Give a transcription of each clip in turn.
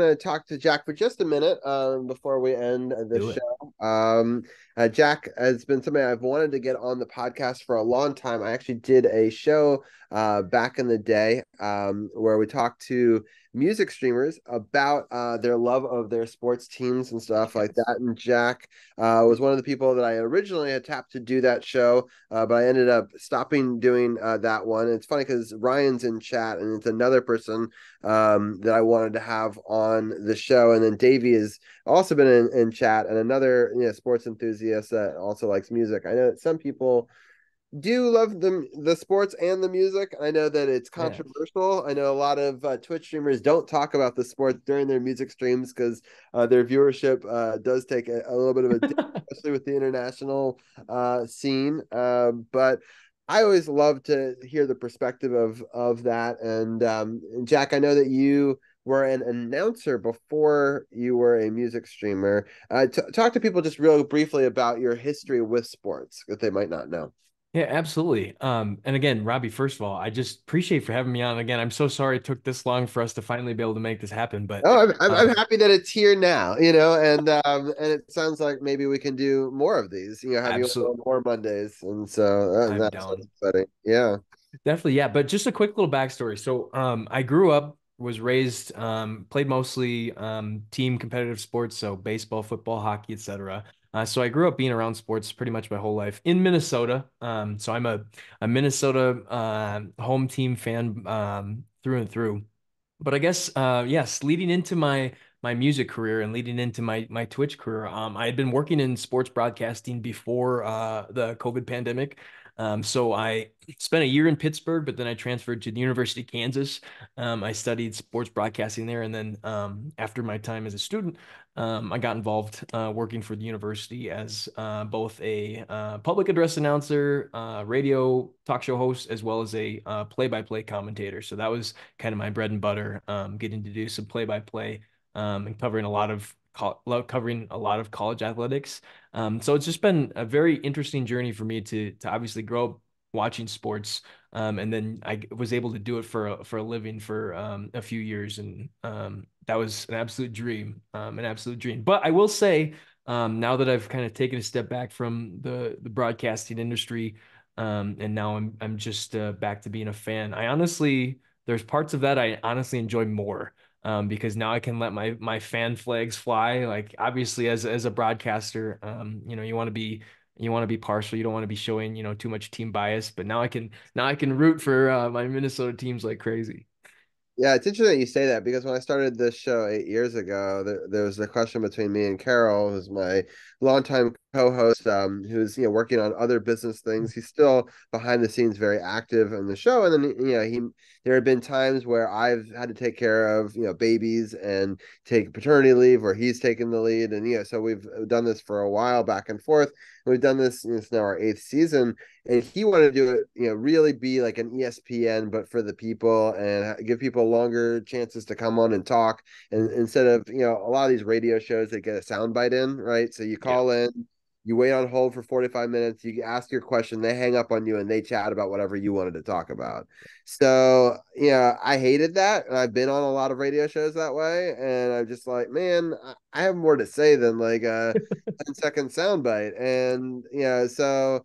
to talk to Jack for just a minute before we end the Do it. show. Jack has been somebody I've wanted to get on the podcast for a long time. I actually did a show back in the day where we talked to music streamers about their love of their sports teams and stuff like Yes. that. And Jack was one of the people that I originally had tapped to do that show, but I ended up stopping doing that one. It's funny because Ryan's in chat, and it's another person that I wanted to have on the show. And then Davey has also been in chat, and another sports enthusiast that also likes music. I know that some people do love the sports and the music. I know that it's Yes. controversial. I know a lot of Twitch streamers don't talk about the sports during their music streams because their viewership does take a little bit of a dip, especially with the international scene. But I always love to hear the perspective of that. And Jack, I know that you were an announcer before you were a music streamer. Talk to people just real briefly about your history with sports that they might not know. Yeah, absolutely. And again, Robbie, first of all, I just appreciate for having me on again. I'm so sorry it took this long for us to finally be able to make this happen, but Oh, I'm um, happy that it's here now, and it sounds like maybe we can do more of these, have you absolutely, on more Mondays, and so I'm that sounds down. exciting. Yeah. Definitely, yeah. But just a quick little backstory. So, I grew up, was raised, played mostly team competitive sports, so baseball, football, hockey, etc. So I grew up being around sports pretty much my whole life in Minnesota. So I'm a Minnesota home team fan through and through. But I guess yes, leading into my music career and leading into my Twitch career, I had been working in sports broadcasting before the COVID pandemic. So I spent a year in Pittsburgh, but then I transferred to the University of Kansas. I studied sports broadcasting there, and then after my time as a student, I got involved working for the university as both a public address announcer, radio talk show host, as well as a play-by-play commentator. So that was kind of my bread and butter, getting to do some play-by-play and covering a lot of college athletics. So it's just been a very interesting journey for me to obviously grow up watching sports, and then I was able to do it for a living for a few years, and that was an absolute dream. But I will say, now that I've kind of taken a step back from the broadcasting industry, and now I'm just back to being a fan. There's parts of that I honestly enjoy more. Because now I can let my fan flags fly. Like obviously, as a broadcaster, you want to be partial. You don't want to be showing too much team bias. But now I can root for my Minnesota teams like crazy. Yeah, it's interesting that you say that because when I started this show 8 years ago, there was a question between me and Carol, who's my longtime co-host, who's working on other business things. He's still behind the scenes very active in the show, and then he there have been times where I've had to take care of babies and take paternity leave, or he's taken the lead, and so we've done this for a while back and forth. We've done this. It's now our eighth season, and he wanted to do it, really be like an ESPN, but for the people and give people longer chances to come on and talk. And instead of, a lot of these radio shows, they get a soundbite in, right? So you Yeah. call in, you wait on hold for 45 minutes, you ask your question, they hang up on you and they chat about whatever you wanted to talk about. So, I hated that. And I've been on a lot of radio shows that way. And I'm just like, man, I have more to say than like a 10-second soundbite. And, so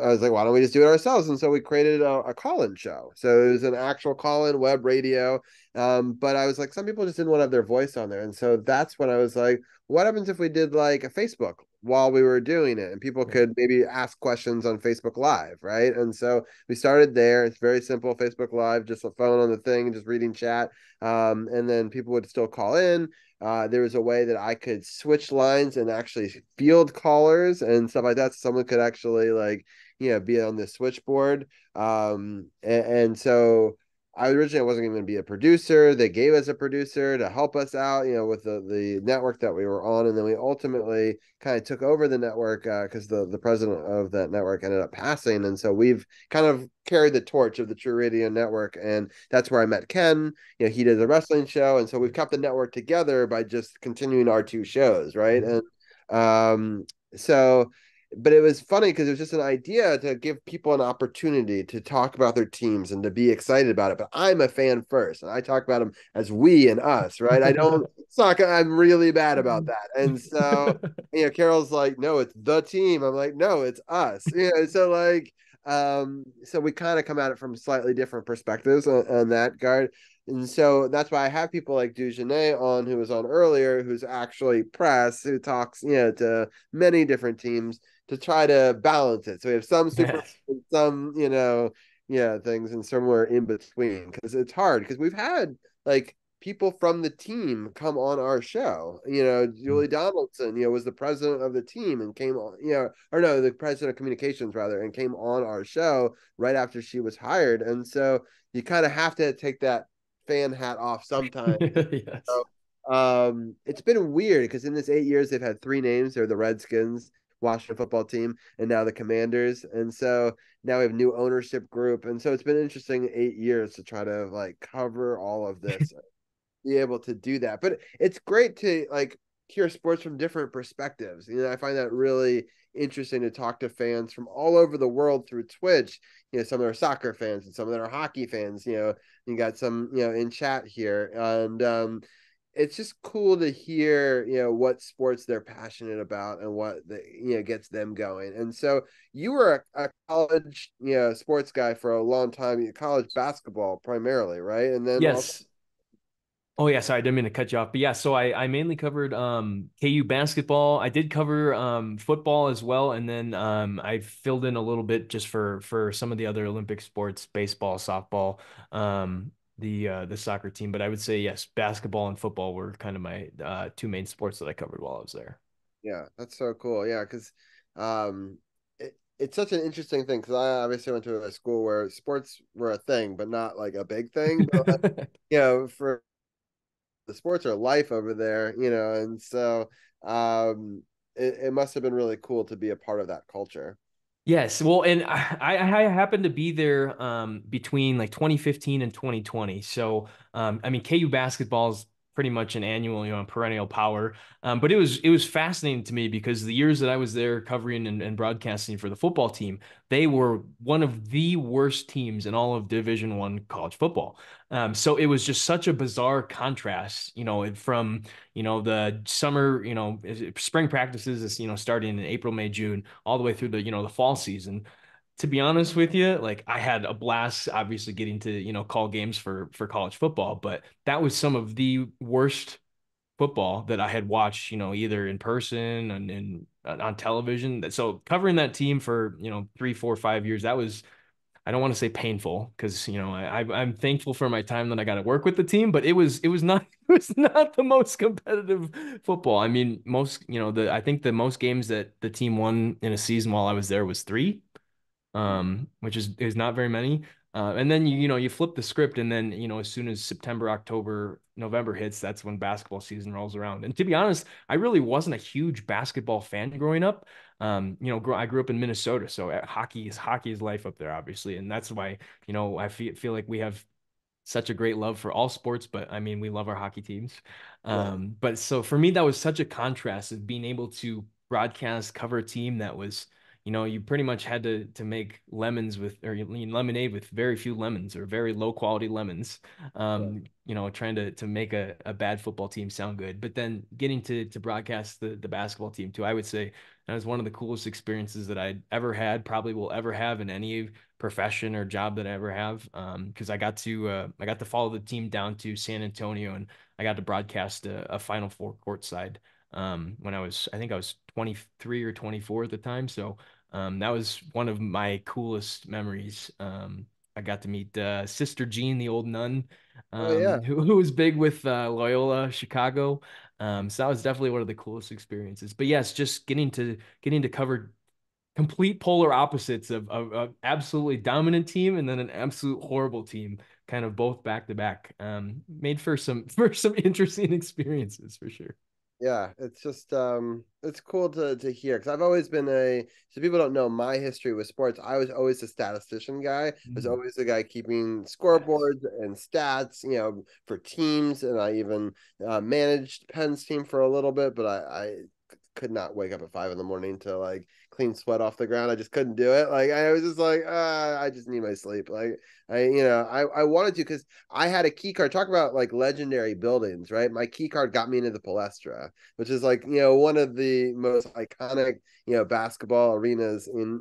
I was like, why don't we just do it ourselves? And so we created a call-in show. So it was an actual call-in web radio. But I was like, some people just didn't want to have their voice on there. And so that's when I was like, what happens if we did like a Facebook while we were doing it and people Yeah. could maybe ask questions on Facebook Live, right? And so we started there. It's very simple, Facebook Live, just a phone on the thing and just reading chat. And then people would still call in. There was a way that I could switch lines and actually field callers and stuff like that. So someone could actually like, be on the switchboard. And so I originally wasn't even going to be a producer. They gave us a producer to help us out, with the network that we were on. And then we ultimately kind of took over the network because the president of that network ended up passing. And so we've kind of carried the torch of the True Radio Network. And that's where I met Ken. He did the wrestling show. And so we've kept the network together by just continuing our two shows, right? Mhm. And so but it was funny because it was just an idea to give people an opportunity to talk about their teams and to be excited about it. But I'm a fan first, and I talk about them as we and us, right? I don't suck. I'm really bad about that, and so Carol's like, no, it's the team. I'm like, no, it's us. So like, so we kind of come at it from slightly different perspectives on that guard. And so that's why I have people like Dugenet on, who was on earlier, who's actually press, who talks, to many different teams to try to balance it. So we have some super, Yes. some, things and somewhere in between, because it's hard because we've had like people from the team come on our show. Julie Donaldson, was the president of the team and came on, or no, the president of communications rather, and came on our show right after she was hired. And so you kind of have to take that fan hat off sometimes. Yes. So, it's been weird because in this 8 years they've had three names. They're the Redskins, Washington football team, and now the Commanders. And so now we have new ownership group. And so it's been interesting 8 years to try to like cover all of this, be able to do that. But it's great to like hear sports from different perspectives. I find that really interesting to talk to fans from all over the world through Twitch. Some that are soccer fans and some that are hockey fans. You got some, in chat here. And it's just cool to hear, what sports they're passionate about and what gets them going. And so you were a college, sports guy for a long time, college basketball primarily, right? And then also, Yes. Oh yeah, sorry, I didn't mean to cut you off. But yeah, so I mainly covered KU basketball. I did cover football as well, and then I filled in a little bit just for some of the other Olympic sports, baseball, softball, the soccer team. But I would say yes, basketball and football were kind of my two main sports that I covered while I was there. yeah, that's so cool. Yeah, because it's such an interesting thing because I obviously went to a school where sports were a thing, but not like a big thing. But like, for the sports are life over there, and so it must have been really cool to be a part of that culture. Yes, well, and I happened to be there between like 2015 and 2020. So I mean, KU basketball is pretty much an annual, perennial power. But it was fascinating to me because the years that I was there covering and broadcasting for the football team, they were one of the worst teams in all of Division One college football. So it was just such a bizarre contrast, from the summer, spring practices is, starting in April, May, June, all the way through the fall season. To be honest with you, like I had a blast obviously getting to, call games for college football, but that was some of the worst football that I had watched, either in person and on television. So covering that team for, 3, 4, 5 years, that was, I don't want to say painful because I'm thankful for my time that I got to work with the team, but it was not it was not the most competitive football. I mean, most the I think the most games that the team won in a season while I was there was three, which is not very many. And then you flip the script, and then as soon as September, October, November hits, that's when basketball season rolls around. And to be honest, I really wasn't a huge basketball fan growing up. I grew up in Minnesota, so hockey is life up there, obviously, and that's why I feel like we have such a great love for all sports, but I mean, we love our hockey teams. Yeah, But so for me, that was such a contrast of being able to broadcast, cover a team that was, you pretty much had to make lemons with, or lemonade with very few lemons or very low quality lemons. yeah, Trying to make a bad football team sound good. But then getting to broadcast the basketball team too, I would say that was one of the coolest experiences that I'd ever had, probably will ever have in any profession or job that I ever have. Because I got to follow the team down to San Antonio, and I got to broadcast a Final Four courtside when I think I was 23 or 24 at the time. So that was one of my coolest memories. I got to meet Sister Jean, the old nun, oh yeah, who was big with Loyola Chicago. So that was definitely one of the coolest experiences. But yes, just getting to cover complete polar opposites of absolutely dominant team and then an absolute horrible team, kind of both back to back. Made for some for some interesting experiences for sure. yeah. It's just it's cool to hear because I've always been so people don't know my history with sports. I was always a statistician guy. I was Mm. always the guy keeping Yes. scoreboards and stats, for teams, and I even managed Penn's team for a little bit, but I could not wake up at 5 in the morning to like clean sweat off the ground. I just couldn't do it. Like I was just like, I just need my sleep. Like I wanted to because I had a key card. Talk about like legendary buildings, right? My key card got me into the Palestra, which is like one of the most iconic basketball arenas in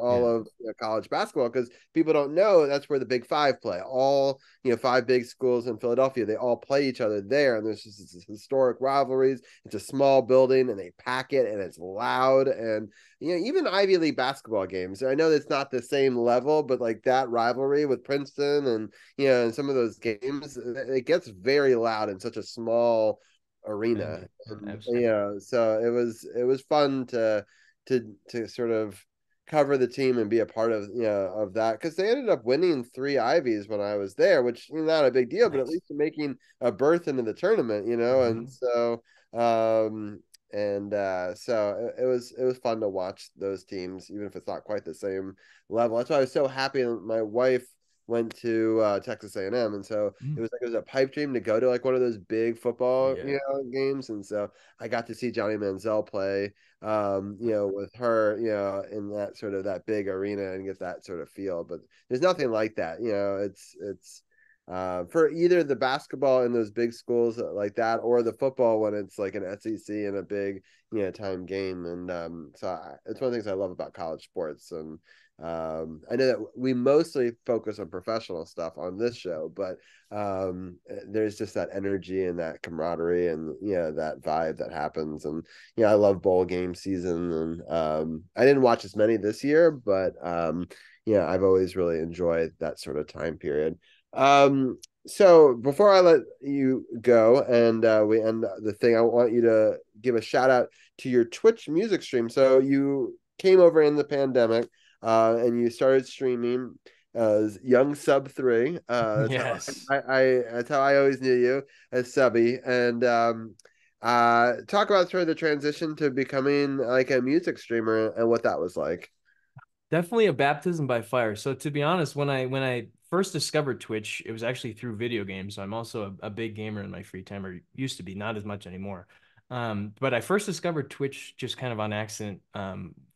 all Yeah. of college basketball because people don't know that's where the Big Five play. All five big schools in Philadelphia, they all play each other there, and there's just this historic rivalries. It's a small building, and they pack it, and it's loud, and even Ivy League basketball games. I know it's not the same level, but like that rivalry with Princeton and and some of those games, it gets very loud in such a small arena. Venue. And Absolutely. so it was fun to sort of cover the team and be a part of of that because they ended up winning 3 Ivies when I was there, which not a big deal, but at Nice. least making a berth into the tournament, and Mhm. so it was fun to watch those teams, even if it's not quite the same level. That's why I was so happy. My wife went to Texas A&M, and so it Mm. was like it was a pipe dream to go to like one of those big football Yeah. games, and so I got to see Johnny Manziel play with her, in that sort of that big arena and get that sort of feel. But there's nothing like that. It's for either the basketball in those big schools like that or the football when it's like an SEC and a big time game. And it's one of the things I love about college sports. And I know that we mostly focus on professional stuff on this show, but there's just that energy and that camaraderie and that vibe that happens. And I love bowl game season, and I didn't watch as many this year, but I've always really enjoyed that sort of time period. So before I let you go and we end the thing, I want you to give a shout out to your Twitch music stream. So you came over in the pandemic, and you started streaming as Young Sub 3. That's how Yes. that's how I always knew you, as Subby. And talk about sort of the transition to becoming like a music streamer and what that was like. Definitely a baptism by fire. So to be honest, when I first discovered Twitch, it was actually through video games. So I'm also a big gamer in my free time, or used to be, not as much anymore. But I first discovered Twitch just kind of on accident,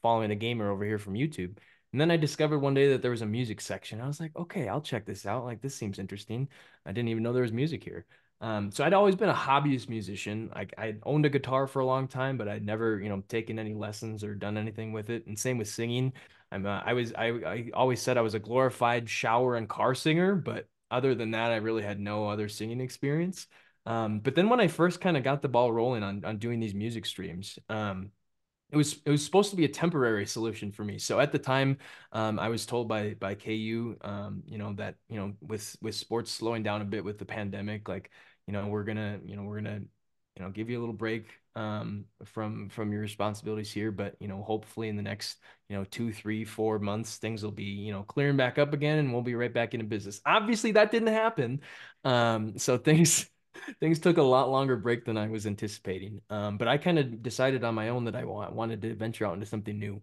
following a gamer over here from YouTube. And then I discovered one day that there was a music section. I was like, okay, I'll check this out. Like, this seems interesting. I didn't even know there was music here. So I'd always been a hobbyist musician. I owned a guitar for a long time, but I'd never, taken any lessons or done anything with it. And same with singing. I always said I was a glorified shower and car singer, but other than that, I really had no other singing experience. But then when I first kind of got the ball rolling on doing these music streams, it was supposed to be a temporary solution for me. So at the time, I was told by KU, that with sports slowing down a bit with the pandemic, like we're gonna give you a little break from your responsibilities here, but hopefully in the next 2, 3, 4 months things will be clearing back up again, and we'll be right back into business. Obviously, that didn't happen. So things took a lot longer break than I was anticipating. But I kind of decided on my own that I wanted to venture out into something new.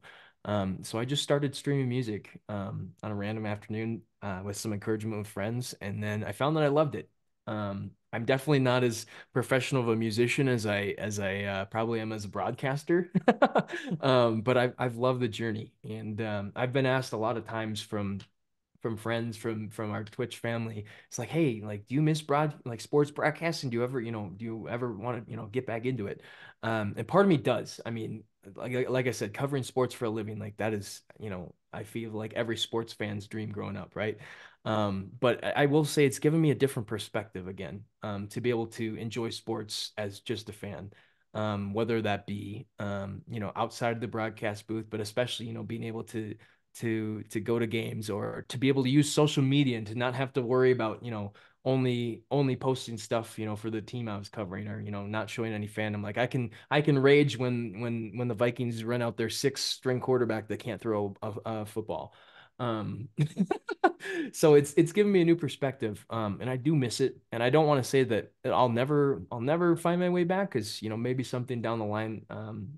So I just started streaming music on a random afternoon with some encouragement with friends, and then I found that I loved it. I'm definitely not as professional of a musician as I probably am as a broadcaster, but I've loved the journey, and I've been asked a lot of times from friends from our Twitch family. It's like, hey, like, do you miss sports broadcasting? Do you ever want to, get back into it? And part of me does. I mean, like I said, covering sports for a living, like that is, I feel like every sports fan's dream growing up, right? But I will say it's given me a different perspective again, to be able to enjoy sports as just a fan. Whether that be outside of the broadcast booth, but especially being able to go to games, or to be able to use social media and to not have to worry about only posting stuff for the team I was covering, or not showing any fandom. Like I can rage when the Vikings run out their sixth string quarterback that can't throw a football. um so it's given me a new perspective, and I do miss it, and I don't want to say that I'll never find my way back, because maybe something down the line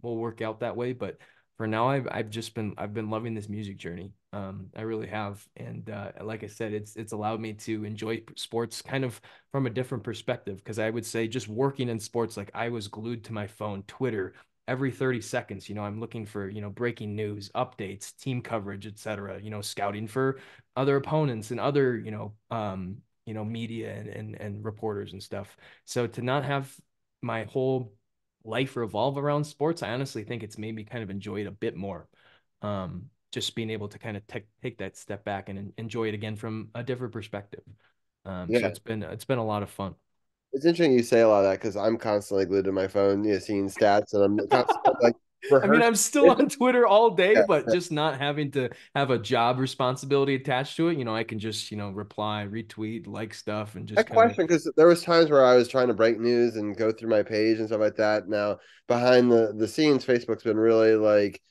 will work out that way. But for now, I've been loving this music journey. I really have, and like I said, it's allowed me to enjoy sports kind of from a different perspective. Because I would say, just working in sports, like, I was glued to my phone, Twitter, every 30 seconds, I'm looking for, breaking news, updates, team coverage, etc., scouting for other opponents and other, media and reporters and stuff. So to not have my whole life revolve around sports, I honestly think it's made me kind of enjoy it a bit more. Just being able to kind of take that step back and enjoy it again from a different perspective. So Yeah. it's been a lot of fun. It's interesting you say a lot of that because I'm constantly glued to my phone, seeing stats, and I'm constantly like I mean, rehearsing I'm still it. on Twitter all day, Yeah. but just not having to have a job responsibility attached to it. I can just, reply, retweet, like stuff, and just That kind of. question, because there was times where I was trying to break news and go through my page and stuff like that. Now, behind the scenes, Facebook's been really like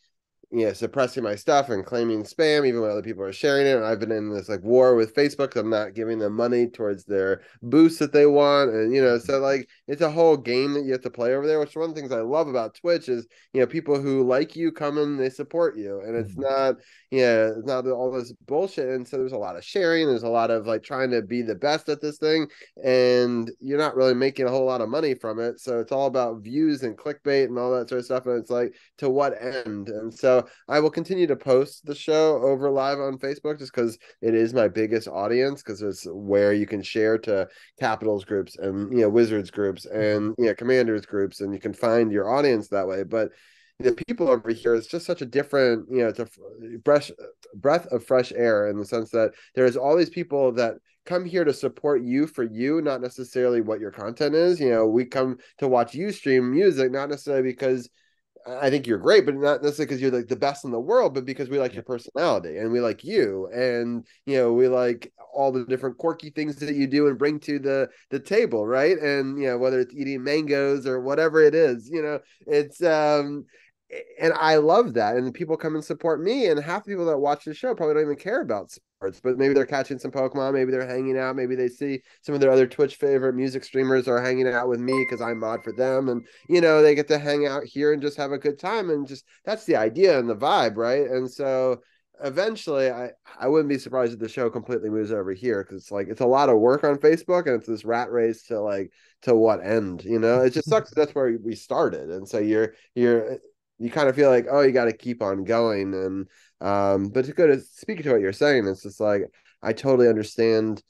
suppressing my stuff and claiming spam, even when other people are sharing it. And I've been in this like war with Facebook. I'm not giving them money towards their boosts that they want. And, so like it's a whole game that you have to play over there, which one of the things I love about Twitch is, people who like you come and they support you. And it's Mhm. not, it's not all this bullshit. And so there's a lot of sharing. There's a lot of like trying to be the best at this thing. And you're not really making a whole lot of money from it. So it's all about views and clickbait and all that sort of stuff. And it's like, to what end? And so I will continue to post the show over live on Facebook just because it is my biggest audience, because it's where you can share to Capitals groups and Wizards groups Mhm. and Commanders groups, and you can find your audience that way. But the people over here is just such a different, it's a breath of fresh air, in the sense that there's all these people that come here to support you for you, not necessarily what your content is. We come to watch you stream music, not necessarily because I think you're great, but not necessarily because you're like the best in the world, but because we like Yeah. your personality and we like you, and we like all the different quirky things that you do and bring to the table, right? And whether it's eating mangoes or whatever it is, it's and I love that. And people come and support me, and half the people that watch the show probably don't even care about sports, but maybe they're catching some Pokemon, maybe they're hanging out, maybe they see some of their other Twitch favorite music streamers are hanging out with me because I'm mod for them, and they get to hang out here and just have a good time, and just that's the idea and the vibe, right? And so eventually I wouldn't be surprised if the show completely moves over here, because it's like it's a lot of work on Facebook, and it's this rat race to like to what end. It just sucks that that's where we started, and so you kind of feel like, oh, you got to keep on going. And but to go to speak to what you're saying, it's just like I totally understand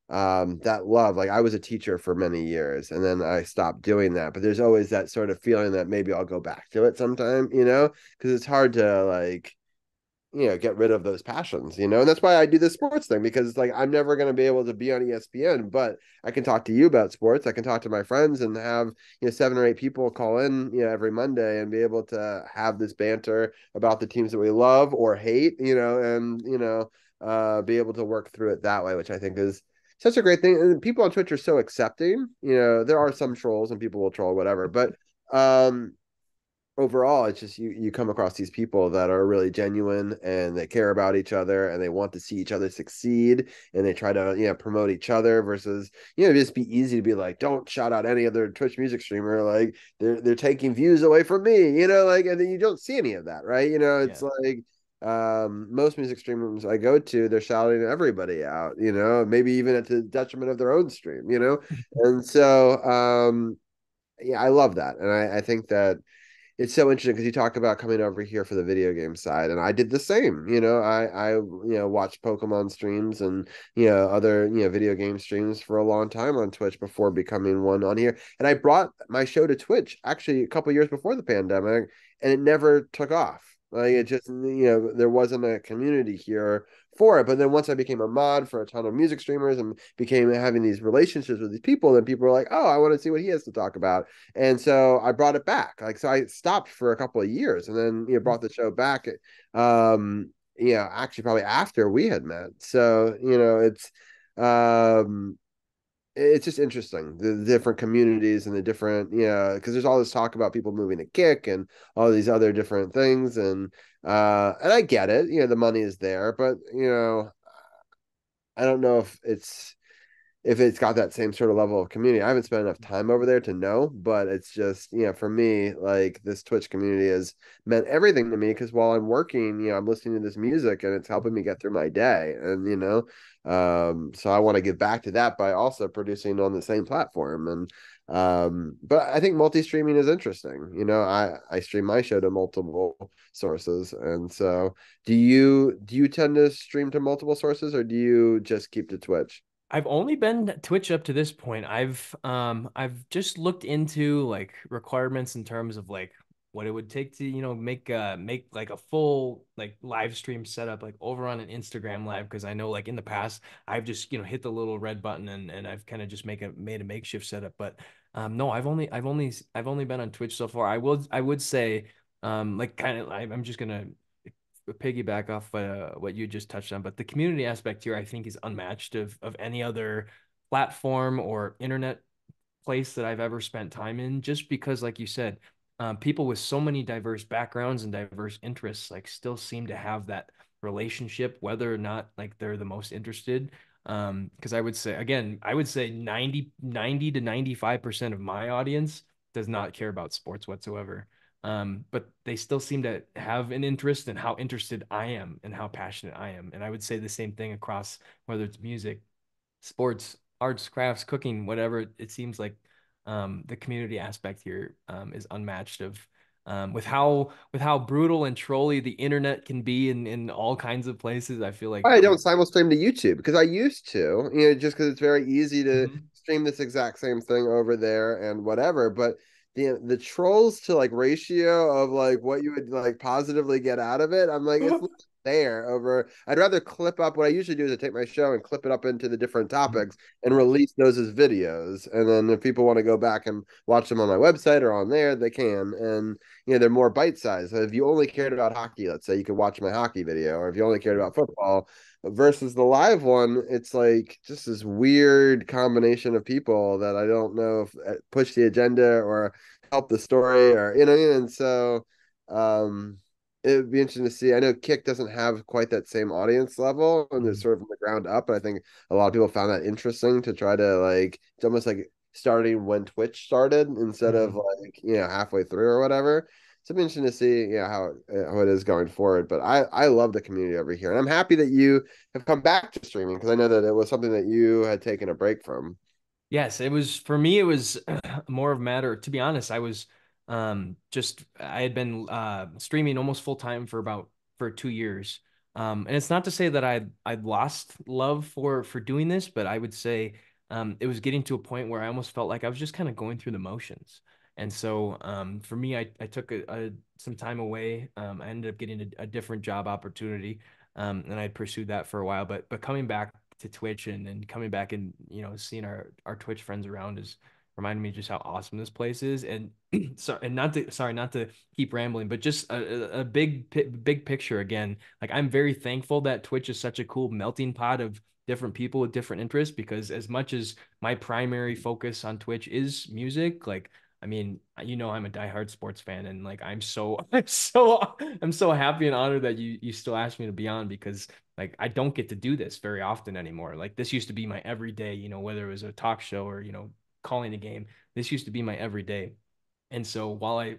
that love. Like I was a teacher for many years, and then I stopped doing that, but there's always that sort of feeling that maybe I'll go back to it sometime, because it's hard to like get rid of those passions, and that's why I do this sports thing, because it's like I'm never going to be able to be on ESPN, but I can talk to you about sports. I can talk to my friends and have 7 or 8 people call in every Monday, and be able to have this banter about the teams that we love or hate, and be able to work through it that way, which I think is such a great thing. And people on Twitch are so accepting. There are some trolls, and people will troll whatever, but um overall it's just you come across these people that are really genuine, and they care about each other, and they want to see each other succeed, and they try to promote each other, versus just be easy to be like, don't shout out any other Twitch music streamer, like they're taking views away from me, like, and then you don't see any of that, right? It's Yeah. like most music streamers I go to, they're shouting everybody out, maybe even at the detriment of their own stream, and so yeah, I love that. And I think that it's so interesting because you talk about coming over here for the video game side, and I did the same. I watched Pokemon streams and other video game streams for a long time on Twitch before becoming one on here. And I brought my show to Twitch actually a couple years before the pandemic, and it never took off. Like it just there wasn't a community here for it. But then once I became a mod for a ton of music streamers and became having these relationships with these people, then people were like, oh, I want to see what he has to talk about. And so I brought it back. Like, so I stopped for a couple of years, and then brought the show back. Actually probably after we had met. So um, it's just interesting, the different communities and the different, because there's all this talk about people moving to Kick and all these other different things, and I get it. The money is there, but I don't know if it's got that same sort of level of community. I haven't spent enough time over there to know, but it's just, for me, like this Twitch community has meant everything to me, because while I'm working, I'm listening to this music, and it's helping me get through my day. And, so I want to give back to that by also producing on the same platform. And But I think multi-streaming is interesting. I stream my show to multiple sources. And so do you tend to stream to multiple sources, or do you just keep to Twitch? I've only been Twitch up to this point. I've just looked into like requirements in terms of like what it would take to, make like a full like live stream setup like over on an Instagram live, because I know like in the past I've just, hit the little red button and I've kind of just made a makeshift setup. But no, I've only been on Twitch so far. I would say like kind of I'm just gonna piggyback off what you just touched on, but the community aspect here I think is unmatched of any other platform or internet place that I've ever spent time in. Just because, like you said, people with so many diverse backgrounds and diverse interests like still seem to have that relationship, whether or not like they're the most interested. Because I would say again, I would say 90 to 95% of my audience does not care about sports whatsoever. But they still seem to have an interest in how interested I am and how passionate I am. And I would say the same thing across whether it's music, sports, arts, crafts, cooking, whatever. It seems like the community aspect here is unmatched of with how brutal and trolly the internet can be in all kinds of places. I feel like I don't simul stream to YouTube because I used to, just because it's very easy to Mhm. stream this exact same thing over there and whatever. But the trolls to like ratio of like what you would like positively get out of it, I'm like, it's not there over. I'd rather clip up. What I usually do is I take my show and clip it up into the different topics and release those as videos. And then if people want to go back and watch them on my website or on there, they can. And they're more bite sized. So if you only cared about hockey, let's say, you could watch my hockey video, or if you only cared about football, versus the live one, it's like just this weird combination of people that I don't know if push the agenda or help the story, or and so it would be interesting to see. I know Kick doesn't have quite that same audience level, and it's Mhm. sort of from the ground up. And I think a lot of people found that interesting to try to like it's almost like starting when Twitch started instead of Mhm. like halfway through or whatever. So it'll be interesting to see how it is going forward. But I love the community over here, and I'm happy that you have come back to streaming because I know that it was something that you had taken a break from. Yes, it was for me, it was more of a matter, to be honest, I was just I had been streaming almost full time for 2 years. And it's not to say that I'd lost love for doing this, but I would say it was getting to a point where I almost felt like I was just kind of going through the motions. And so for me, I took some time away. I ended up getting a different job opportunity. And I pursued that for a while, but coming back to Twitch and coming back and seeing our Twitch friends around is reminding me just how awesome this place is. And not to keep rambling, but just a big picture again. Like I'm very thankful that Twitch is such a cool melting pot of different people with different interests, because as much as my primary focus on Twitch is music, like I mean, I'm a diehard sports fan, and like I'm so happy and honored that you still asked me to be on, because like I don't get to do this very often anymore. Like this used to be my everyday, whether it was a talk show or, calling a game. This used to be my everyday. And so while I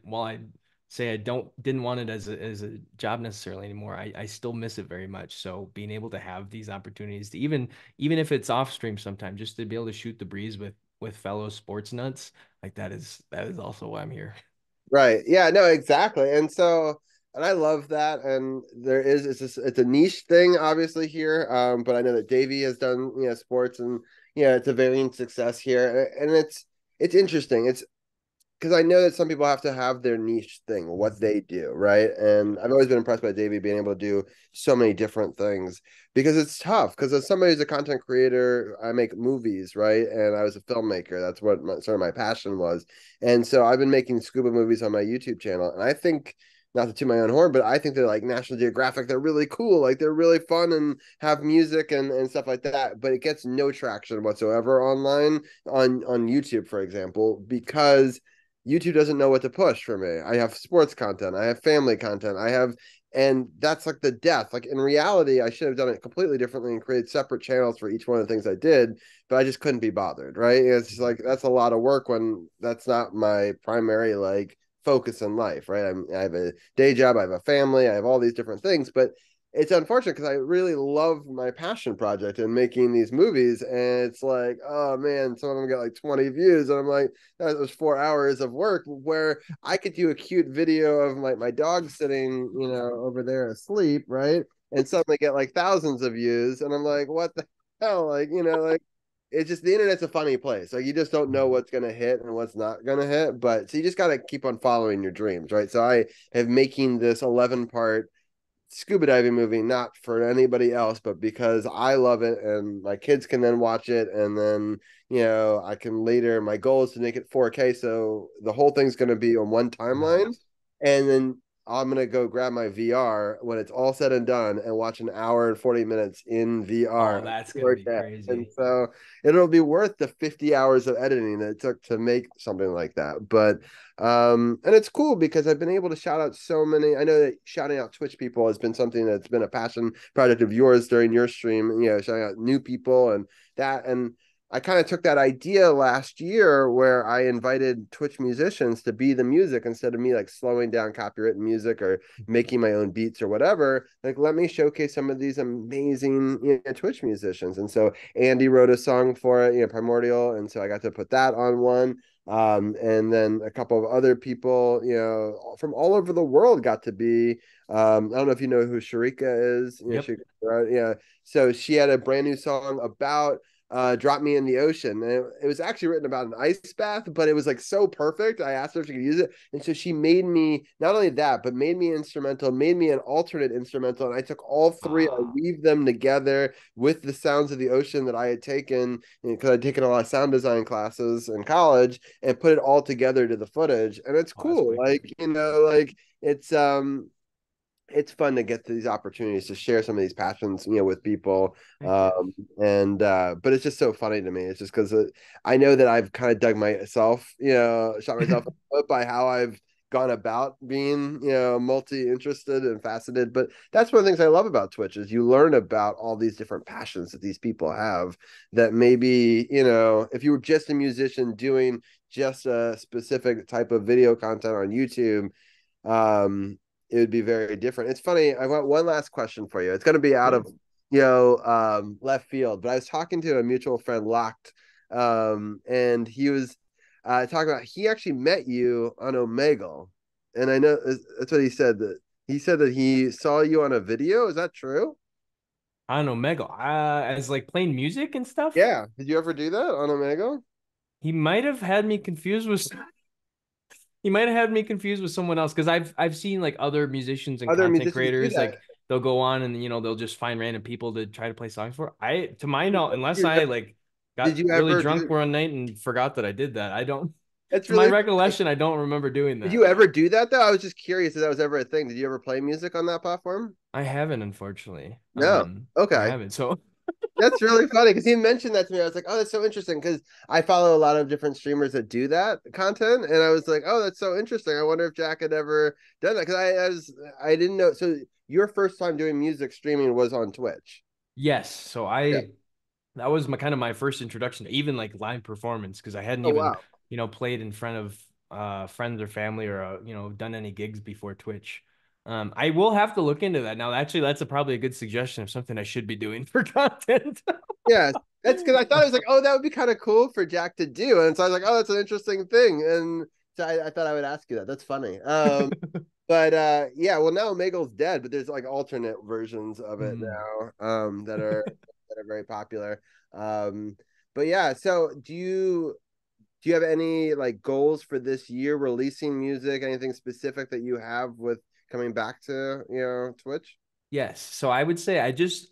say I didn't want it as a job necessarily anymore, I still miss it very much. So being able to have these opportunities to even if it's off stream sometimes, just to be able to shoot the breeze with fellow sports nuts, like that is also why I'm here. Right. Yeah, no, exactly. And I love that. And it's a niche thing, obviously, here. But I know that Davey has done, sports, and it's a varying success here. And it's interesting. It's because I know that some people have to have their niche thing, what they do, right? And I've always been impressed by Davey being able to do so many different things because it's tough. Because as somebody who's a content creator, I make movies, right? And I was a filmmaker. That's what sort of my passion was. And so I've been making scuba movies on my YouTube channel. And I think, not to toot my own horn, but I think they're like National Geographic. They're really cool. Like they're really fun and have music and stuff like that. But it gets no traction whatsoever online on YouTube, for example, because YouTube doesn't know what to push for me. I have sports content, I have family content, and that's like the death. Like in reality, I should have done it completely differently and created separate channels for each one of the things I did, but I just couldn't be bothered, right? It's just like that's a lot of work when that's not my primary like focus in life, right? I have a day job, I have a family, I have all these different things, but it's unfortunate because I really love my passion project and making these movies, and it's like, oh man, some of them get like 20 views, and I'm like, that was 4 hours of work where I could do a cute video of my dog sitting, over there asleep, right? And suddenly get like thousands of views, and I'm like, what the hell? Like, like it's just the internet's a funny place. Like you just don't know what's gonna hit and what's not gonna hit. But so you just gotta keep on following your dreams, right? So I have making this 11-part scuba diving movie, not for anybody else, but because I love it and my kids can then watch it. And then, I can later, my goal is to make it 4K. So the whole thing's going to be on one timeline. Nice. And then I'm going to go grab my VR when it's all said and done and watch an hour and 40 minutes in VR. Oh, that's gonna be 4K. And crazy. so it'll be worth the 50 hours of editing that it took to make something like that. But and it's cool because I've been able to shout out so many. I know that shouting out Twitch people has been something that's been a passion project of yours during your stream, shouting out new people and that. And I kind of took that idea last year where I invited Twitch musicians to be the music instead of me like slowing down copywritten music or making my own beats or whatever. Like, let me showcase some of these amazing Twitch musicians. And so Andy wrote a song for it, Primordial. And so I got to put that on one. And then a couple of other people, from all over the world got to be. I don't know if you know who Sharika is. Yep. Yeah. So she had a brand new song about Drop Me in the Ocean. And it was actually written about an ice bath, but it was like so perfect. I asked her if she could use it. And so she made me not only that, but made me instrumental, made me an alternate instrumental. And I took all three, I Ah, weaved them together with the sounds of the ocean that I had taken because I'd taken a lot of sound design classes in college and put it all together to the footage. And it's oh, that's cool. wicked. Like, like it's fun to get these opportunities to share some of these passions, with people. Heck yeah. And but it's just so funny to me. It's just because I know that I've kind of dug myself, shot myself in the foot by how I've gone about being, multi-interested and faceted. But that's one of the things I love about Twitch is you learn about all these different passions that these people have that maybe, if you were just a musician doing just a specific type of video content on YouTube, it would be very different. It's funny. I want one last question for you. It's going to be out Sure. of left field, but I was talking to a mutual friend, Locked, and he was talking about he actually met you on Omegle, and I know that's what he said that he saw you on a video. Is that true? I don't know, Mega. As like playing music and stuff. Yeah. Did you ever do that on Omegle? He might have had me confused with he might have had me confused with someone else because I've seen like other musicians and Other content musicians do creators that. like they'll go on and they'll just find random people to try to play songs for. I to my knowledge, unless Did I like got you really ever drunk do? one night and forgot that I did that. I don't It's to my really. recollection, I don't remember doing Did that. you ever do that though? I was just curious if that was ever a thing. Did you ever play music on that platform? I haven't, unfortunately. No. I Okay. haven't. So That's really funny because he mentioned that to me. I was like, oh, that's so interesting because I follow a lot of different streamers that do that content. And I was like, oh, that's so interesting. I wonder if Jack had ever done that because I didn't know. So your first time doing music streaming was on Twitch. yes, so Yeah. I that was my kind of my first introduction to even like live performance because I hadn't Oh, even, wow. played in front of friends or family or done any gigs before Twitch. I will have to look into that. Now, actually, that's probably a good suggestion of something I should be doing for content. Yeah. That's because I thought it was like, oh, that would be kind of cool for Jack to do. And so I was like, oh, that's an interesting thing. And so I thought I would ask you that. That's funny. But yeah, well now Omegle's dead, but there's like alternate versions of it Hmm. now that are very popular. Um but yeah, so do you have any like goals for this year releasing music, anything specific that you have with coming back to, Twitch? Yes. So I would say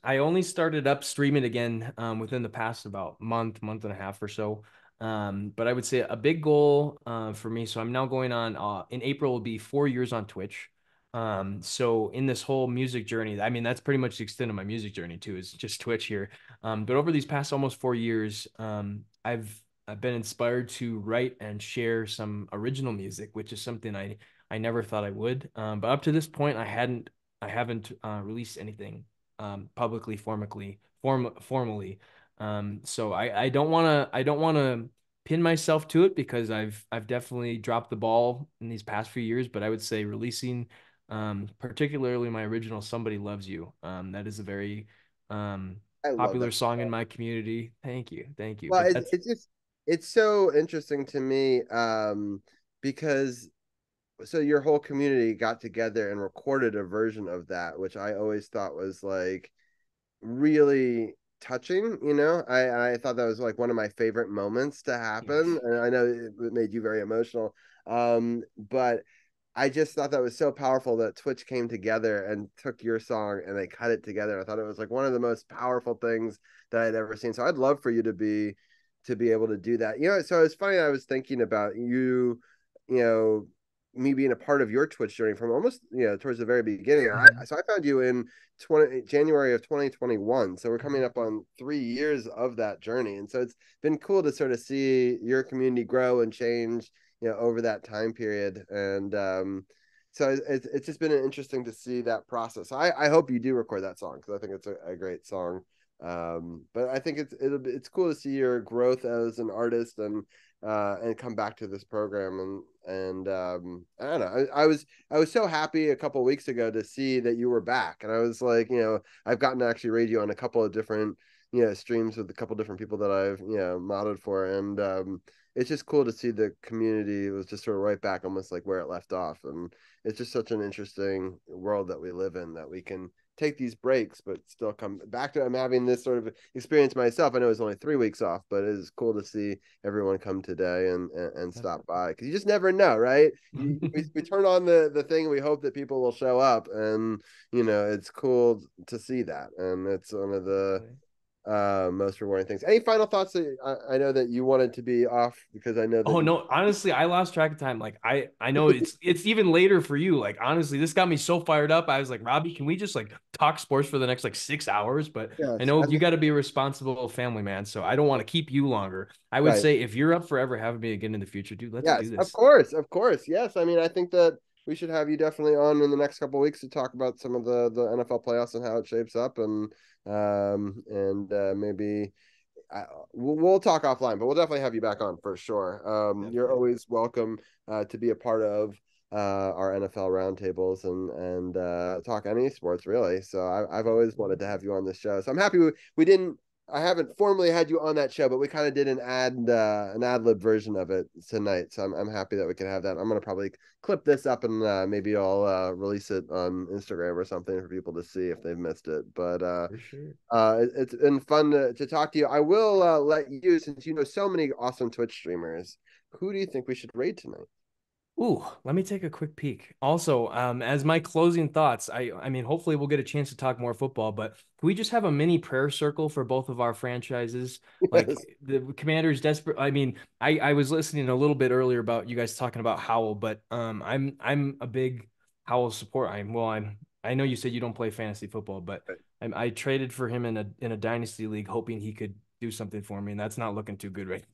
I only started up streaming again within the past about month and a half or so. But I would say a big goal for me. So I'm now going on in April will be 4 years on Twitch. So in this whole music journey, I mean that's pretty much the extent of my music journey too, is just Twitch here. But over these past almost 4 years, I've been inspired to write and share some original music, which is something I never thought I would. But up to this point, I haven't released anything publicly, formally. So I don't wanna pin myself to it because I've definitely dropped the ball in these past few years. But I would say releasing particularly my original "Somebody Loves You." That is a very um, I love popular that. song in my community. Thank you. Well, But it's that's it's just it's so interesting to me because so your whole community got together and recorded a version of that, which I always thought was like really touching. I thought that was like one of my favorite moments to happen, yes. and I know it made you very emotional. But I just thought that was so powerful that Twitch came together and took your song and they cut it together. I thought it was like one of the most powerful things that I'd ever seen. So I'd love for you to be able to do that. So it's funny. I was thinking about you know, me being a part of your Twitch journey from almost towards the very beginning. Mhm. So I found you in January of 2021. So we're coming up on 3 years of that journey, and so it's been cool to sort of see your community grow and change over that time period. And so it's just been interesting to see that process. I hope you do record that song because I think it's a great song. But I think it's cool to see your growth as an artist and come back to this program and I don't know. I was so happy a couple of weeks ago to see that you were back, and I was like, I've gotten to actually read you on a couple of different streams with a couple different people that I've modded for, and it's just cool to see the community was just sort of right back almost like where it left off. And it's just such an interesting world that we live in, that we can take these breaks but still come back to. I'm having this sort of experience myself. I know it's only 3 weeks off, but it is cool to see everyone come today and stop by, because you just never know, right? We turn on the thing and we hope that people will show up, and it's cool to see that, and it's one of the Definitely. most rewarding things. Any final thoughts? I know that you wanted to be off because I know that Oh you. no, honestly, I lost track of time. Like I know it's even later for you. Like honestly, this got me so fired up. I was like, Robbie, can we just like talk sports for the next like 6 hours? But I Yes, know I you think got to be a responsible family man, so I don't want to keep you longer. I would right. say if you're up for ever having me again in the future, dude, let's do Yes, of this. course, of course. Yes, I mean, I think that we should have you definitely on in the next couple of weeks to talk about some of the NFL playoffs and how it shapes up, and maybe we'll talk offline, but we'll definitely have you back on for sure. You're Definitely. always welcome to be a part of our NFL roundtables and talk any sports really. So I've always wanted to have you on this show. So I'm happy we didn't. I haven't formally had you on that show, but we kind of did an ad lib version of it tonight. So I'm happy that we can have that. I'm gonna probably clip this up and maybe I'll release it on Instagram or something for people to see if they've missed it. But For sure. it's been fun to talk to you. I will let you, since you know so many awesome Twitch streamers, who do you think we should raid tonight? Ooh, let me take a quick peek. Also, as my closing thoughts, I mean, hopefully we'll get a chance to talk more football, but can we just have a mini prayer circle for both of our franchises? Yes. Like the Commanders desperate. I mean, I was listening a little bit earlier about you guys talking about Howell, but I'm a big Howell support. I know you said you don't play fantasy football, but I traded for him in a dynasty league, hoping he could do something for me, and that's not looking too good right.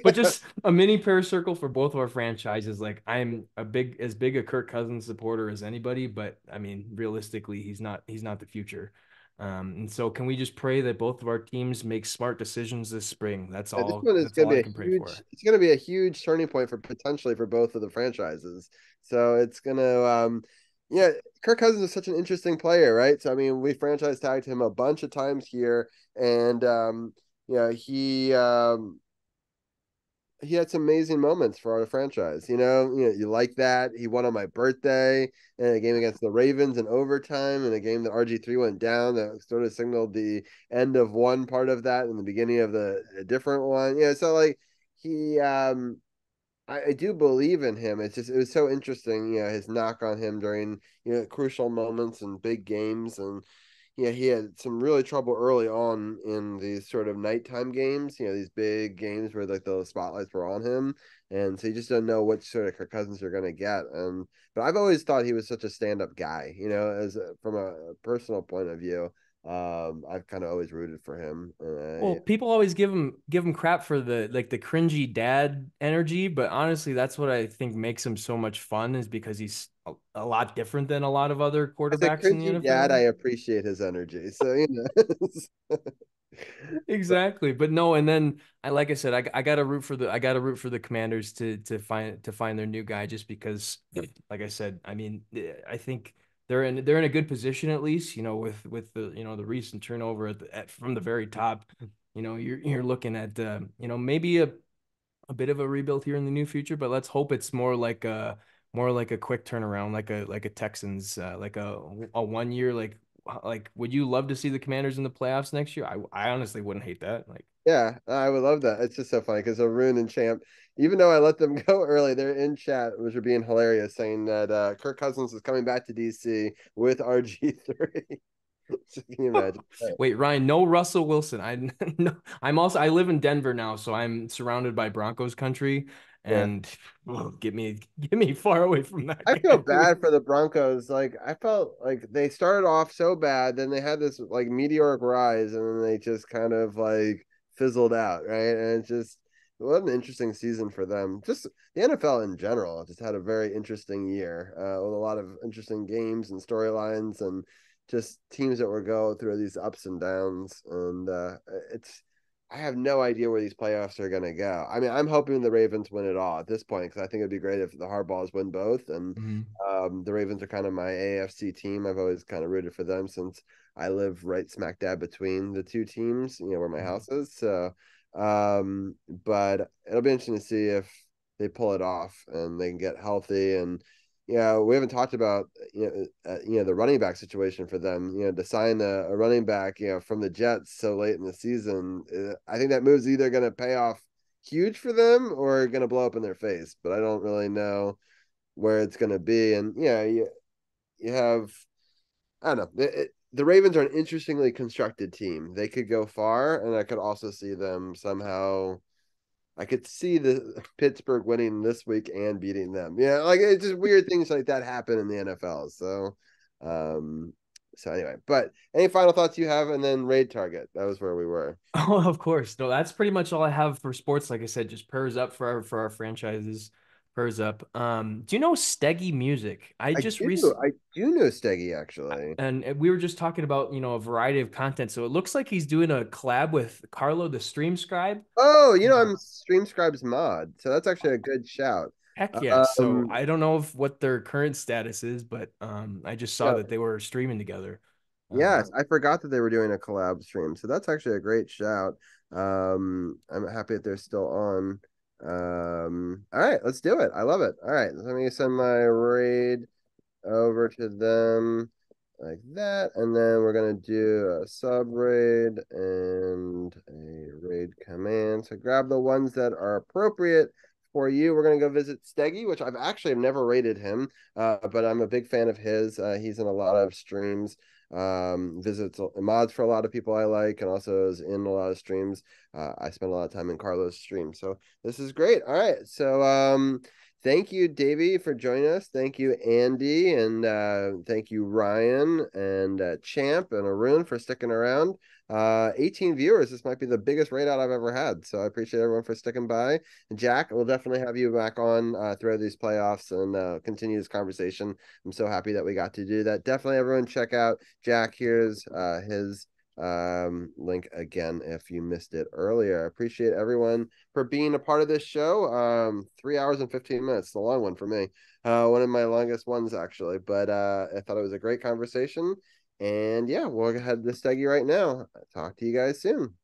But just a mini prayer circle for both of our franchises. Like I'm as big a Kirk Cousins supporter as anybody, but I mean, realistically, he's not the future. And so can we just pray that both of our teams make smart decisions this spring? That's Yeah, this all one is that's going all to be I a can pray huge. for. It's going to be a huge turning point for potentially for both of the franchises. So it's going to, yeah. Kirk Cousins is such an interesting player, right? So I mean, we franchise tagged him a bunch of times here, and yeah, he had some amazing moments for our franchise. You like that. He won on my birthday in a game against the Ravens in overtime, in a game that RG3 went down that sort of signaled the end of one part of that and the beginning of the a different one. So like he I do believe in him. It was so interesting, his knock on him during, crucial moments and big games. And yeah, he had some really trouble early on in these sort of nighttime games, these big games where like the spotlights were on him. And so you just don't know which sort of Kirk Cousins you're gonna get. But I've always thought he was such a stand-up guy, from a personal point of view. I've kind of always rooted for him. Well, people always give him crap for the cringy dad energy, but honestly, that's what I think makes him so much fun is because he's a lot different than a lot of other As a quarterbacks in the cringy dad, I NFL. appreciate his energy. So. Exactly. But no, and then like I said, I gotta root for the Commanders to find their new guy just because, like I said, I mean, I think they're in a good position at least, with the the recent turnover from the very top. You're looking at maybe a bit of a rebuild here in the near future, but let's hope it's more like a quick turnaround, like a Texans, like a 1 year, like would you love to see the Commanders in the playoffs next year? I honestly wouldn't hate that. Like, Yeah, I would love that. It's just so funny because Arun and Champ, even though I let them go early, they're in chat, which are being hilarious, saying that Kirk Cousins is coming back to DC with RG3. So can you imagine? wait, Ryan, no Russell Wilson. No, I live in Denver now, so I'm surrounded by Broncos country, Yeah. and get me far away from that I feel guy, bad for please. the Broncos. Like I felt like they started off so bad, then they had this like meteoric rise, and then they just kind of like fizzled out, right? And it's just what an interesting season for them. Just the NFL in general just had a very interesting year with a lot of interesting games and storylines, and just teams that were going through these ups and downs. And it's I have no idea where these playoffs are going to go. I mean, I'm hoping the Ravens win it all at this point because I think it'd be great if the Hardballs win both. And Mhm. the Ravens are kind of my AFC team. I've always kind of rooted for them since I live right smack dab between the two teams, where my Mhm. house is. So, but it'll be interesting to see if they pull it off and they can get healthy. And we haven't talked about the running back situation for them. To sign a running back from the Jets so late in the season, I think that move's either going to pay off huge for them or going to blow up in their face. But I don't really know where it's going to be. And you have I don't know. The Ravens are an interestingly constructed team. They could go far, and I could also see them somehow I could see the Pittsburgh winning this week and beating them. Yeah, like it's just weird things like that happen in the NFL. Um, so anyway, but any final thoughts you have, and then raid target. That was where we were. Oh, of course. No, that's pretty much all I have for sports. Like I said, just prayers up for our franchises. Prayers up. Do you know Steggy Music? I do know Steggy actually. And we were just talking about, a variety of content. So it looks like he's doing a collab with Carlo the Stream Scribe. Oh, I'm StreamScribe's mod, so that's actually a good shout. Heck yeah. So I don't know what their current status is, but I just saw Yeah, that they were streaming together. yes, I forgot that they were doing a collab stream, so that's actually a great shout. I'm happy that they're still on. All right, let's do it. I love it. All right, let me send my raid over to them like that, and then we're gonna do a sub raid and a raid command. So grab the ones that are appropriate for you. We're gonna go visit Steggy, which I've actually never rated him, but I'm a big fan of his. He's in a lot of streams, visits mods for a lot of people I like, and also is in a lot of streams. I spend a lot of time in Carlos' stream, so this is great. All right, so thank you, Davey, for joining us. Thank you, Andy, and thank you, Ryan, and Champ, and Arun for sticking around. 18 viewers. This might be the biggest raid out I've ever had. So I appreciate everyone for sticking by. Jack, we'll definitely have you back on throughout these playoffs and continue this conversation. I'm so happy that we got to do that. Definitely, everyone, check out Jack. Here's his link again if you missed it earlier. I appreciate everyone for being a part of this show. 3 hours and 15 minutes, a long one for me. One of my longest ones actually, but I thought it was a great conversation. And yeah, we'll head to Steggy right now. Talk to you guys soon.